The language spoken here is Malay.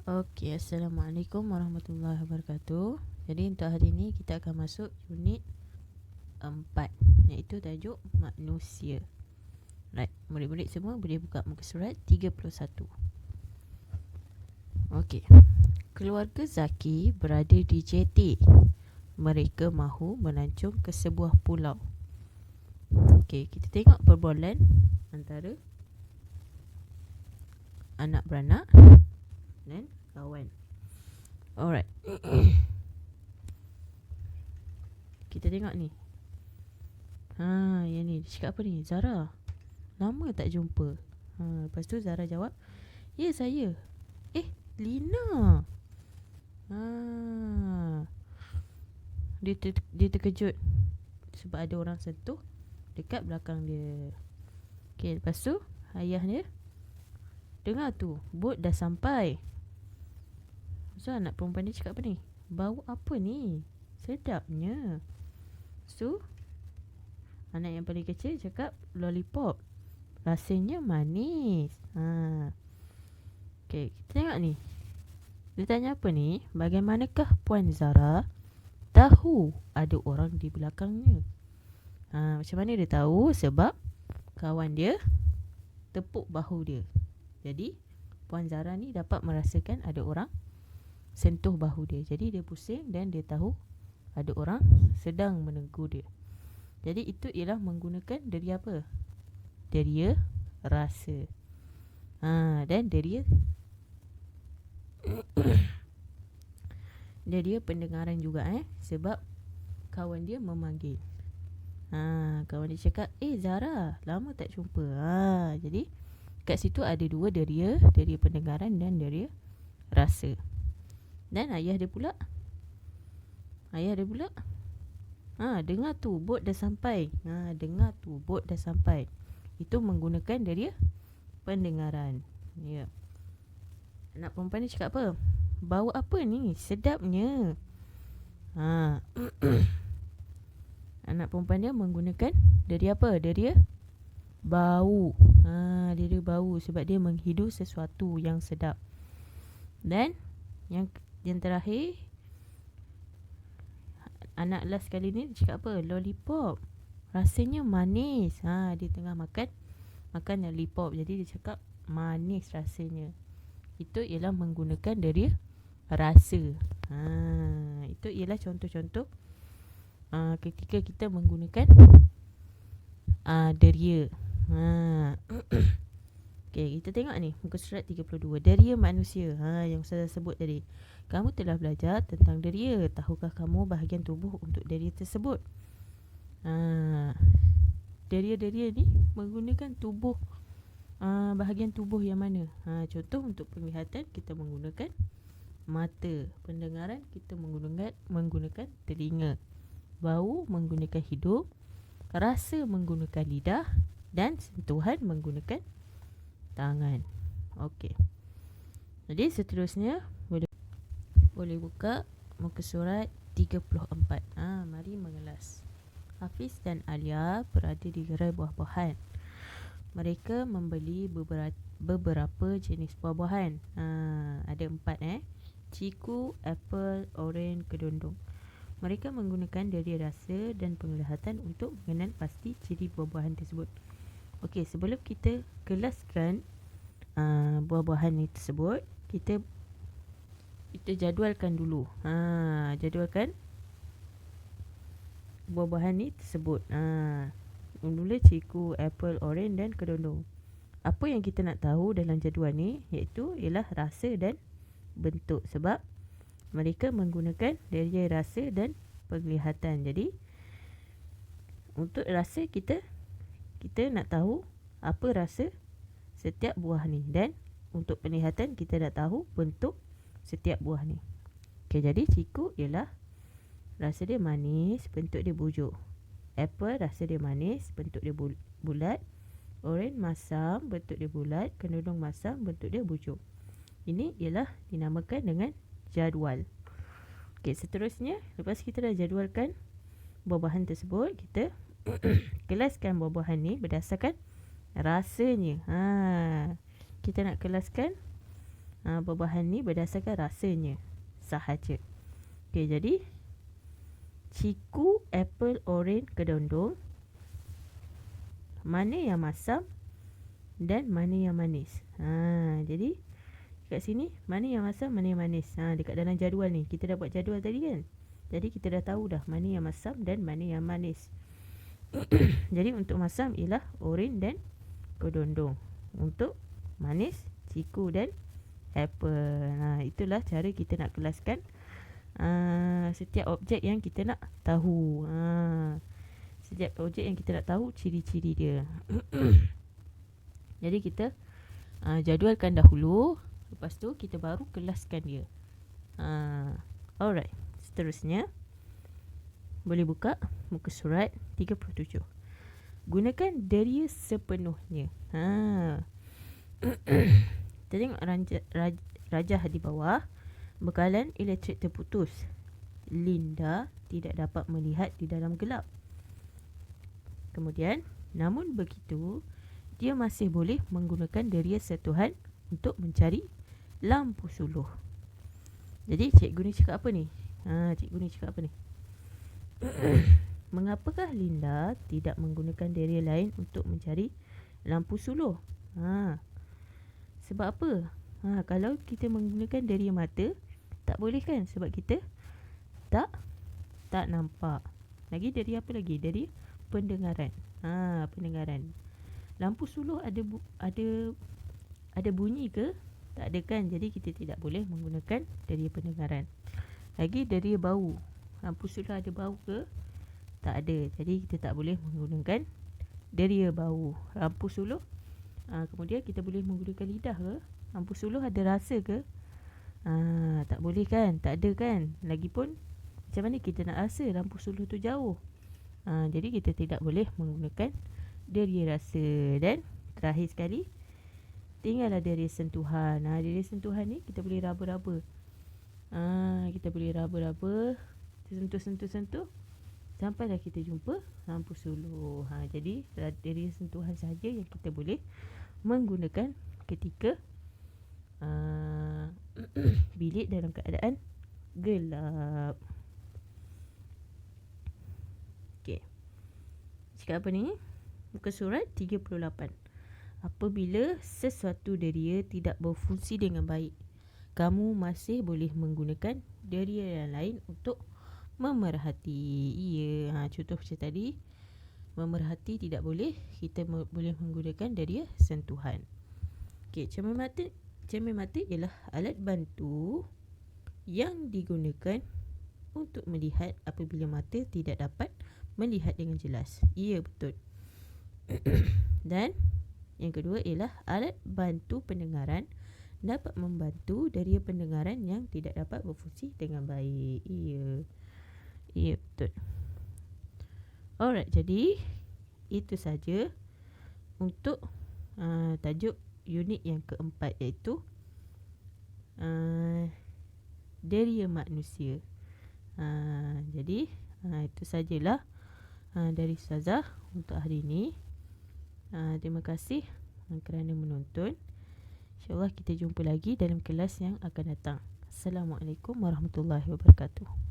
Okey, Assalamualaikum warahmatullahi wabarakatuh. Jadi untuk hari ini kita akan masuk unit 4, iaitu tajuk manusia. Right, murid-murid semua boleh buka muka surat 31. Okey. Keluarga Zaki berada di JT. Mereka mahu melancong ke sebuah pulau. Okey, kita tengok perbualan antara anak beranak dan kawan. Alright. Kita tengok ni. Yang ni dia cakap apa ni? Zara, lama tak jumpa. Lepas tu Zara jawab, ya saya. Lina. Dia terkejut sebab ada orang sentuh dekat belakang dia. Okay, lepas tu ayah dia dengar tu, bot dah sampai. So anak perempuan dia cakap apa ni? Bau apa ni? Sedapnya. So anak yang paling kecil cakap lollipop. Rasanya manis. Okay, kita tengok ni. Dia tanya apa ni? Bagaimanakah Puan Zara tahu ada orang di belakangnya? Macam mana dia tahu? Sebab kawan dia tepuk bahu dia. Jadi Puan Zara ni dapat merasakan ada orang sentuh bahu dia. Jadi dia pusing dan dia tahu ada orang sedang menegur dia. Jadi itu ialah menggunakan deria apa? Deria rasa. Dan deria deria pendengaran juga sebab kawan dia memanggil. Kawan dia cakap, Zara, lama tak jumpa. Jadi kat situ ada dua deria, deria pendengaran dan deria rasa. Dan ayah dia pula dengar tu bot dah sampai. Dengar tu bot dah sampai. Itu menggunakan deria pendengaran. Ya. Anak perempuan ni cakap apa? Bau apa ni? Sedapnya. Anak perempuan dia menggunakan deria apa? Deria bau. Deria bau sebab dia menghidu sesuatu yang sedap. Dan yang terakhir, anak last kali ni dia cakap apa? Lollipop. Rasanya manis. Dia tengah makan lollipop. Jadi dia cakap manis rasanya. Itu ialah menggunakan deria rasa. Itu ialah contoh-contoh ketika kita menggunakan deria. Okay, kita tengok ni muka surat 32. Deria manusia. Yang saya sebut tadi. Kamu telah belajar tentang deria. Tahukah kamu bahagian tubuh untuk deria tersebut? Deria-deria ni menggunakan tubuh. Bahagian tubuh yang mana? Contoh untuk penglihatan kita menggunakan mata. Pendengaran kita menggunakan telinga. Bau menggunakan hidung. Rasa menggunakan lidah. Dan sentuhan menggunakan tangan. Okey. Jadi seterusnya boleh buka muka surat 34. Mari mengelas. Hafiz dan Alia berada di gerai buah-buahan. Mereka membeli beberapa jenis buah-buahan. Ada 4 ciku, apple, oren, kedondong. Mereka menggunakan deria rasa dan penglihatan untuk mengenal pasti ciri buah-buahan tersebut. Okey, sebelum kita kelaskan buah-buahan ni tersebut, kita jadualkan dulu. Jadualkan buah-buahan ni tersebut. Mula ciku, apple, oren dan kedondong. Apa yang kita nak tahu dalam jadual ni iaitu ialah rasa dan bentuk, sebab mereka menggunakan deria rasa dan penglihatan. Jadi untuk rasa kita nak tahu apa rasa setiap buah ni, dan untuk penglihatan kita nak tahu bentuk setiap buah ni. Okay, jadi ciku ialah rasa dia manis, bentuk dia bujuk. Apple rasa dia manis, bentuk dia bulat. Oren masam, bentuk dia bulat. Kedondong masam, bentuk dia bujuk. Ini ialah dinamakan dengan jadual. Okay, seterusnya lepas kita dah jadualkan buah-buahan tersebut, kita kelaskan buah-buahan ni berdasarkan rasanya. Kita nak kelaskan Buah-buahan ni berdasarkan rasanya sahaja. Okey, jadi ciku, apple, oren, kedondong, mana yang masam dan mana yang manis. Jadi kat sini mana yang masam, mana yang manis. Dekat dalam jadual ni kita dah buat jadual tadi kan. Jadi kita dah tahu dah mana yang masam dan mana yang manis. Jadi untuk masam ialah oren dan kedondong. Untuk manis ciku dan apple. Itulah cara kita nak kelaskan setiap objek yang kita nak tahu. Setiap objek yang kita nak tahu ciri-ciri dia. Jadi kita jadualkan dahulu, lepas tu kita baru kelaskan dia. Alright, seterusnya boleh buka muka surat 37. Gunakan deria sepenuhnya. Kita tengok rajah di bawah. Bekalan elektrik terputus. Linda tidak dapat melihat di dalam gelap. Kemudian, namun begitu, dia masih boleh menggunakan deria sentuhan untuk mencari lampu suluh. Jadi cikgu ni cakap apa ni? Cikgu ni cakap apa ni? Mengapakah Linda tidak menggunakan deria lain untuk mencari lampu suluh? Sebab apa? Kalau kita menggunakan deria mata, tak boleh kan? Sebab kita tak nampak. Lagi deria apa lagi? Deria pendengaran. Pendengaran. Lampu suluh ada bunyi ke? Tak ada kan? Jadi kita tidak boleh menggunakan deria pendengaran. Lagi deria bau. Lampu suluh ada bau ke? Tak ada. Jadi kita tak boleh menggunakan deria bau. Lampu suluh kemudian kita boleh menggunakan lidah ke? Lampu suluh ada rasa ke? Tak boleh kan? Tak ada kan? Lagipun macam mana kita nak rasa lampu suluh tu jauh? Jadi kita tidak boleh menggunakan deria rasa. Dan terakhir sekali, tinggallah deria sentuhan. Deria sentuhan ni kita boleh raba-raba. Kita boleh raba-raba, sentuh-sentuh-sentuh, sampailah kita jumpa lampu suluh. Jadi deria sentuhan sahaja yang kita boleh menggunakan ketika bilik dalam keadaan gelap. Okey. Cakap apa ni? Muka surat 38. Apabila sesuatu deria tidak berfungsi dengan baik, kamu masih boleh menggunakan deria yang lain untuk memerhati. Contoh macam tadi, memerhati tidak boleh, kita boleh menggunakan deria sentuhan. Okey, cermin mata ialah alat bantu yang digunakan untuk melihat apabila mata tidak dapat melihat dengan jelas. Ya, betul. Dan yang kedua ialah alat bantu pendengaran, dapat membantu deria pendengaran yang tidak dapat berfungsi dengan baik. Ya, betul. Alright, jadi itu saja untuk tajuk unit yang keempat, iaitu deria manusia. Jadi itu sajalah dari Ustazah untuk hari ini. Terima kasih kerana menonton. InsyaAllah kita jumpa lagi dalam kelas yang akan datang. Assalamualaikum warahmatullahi wabarakatuh.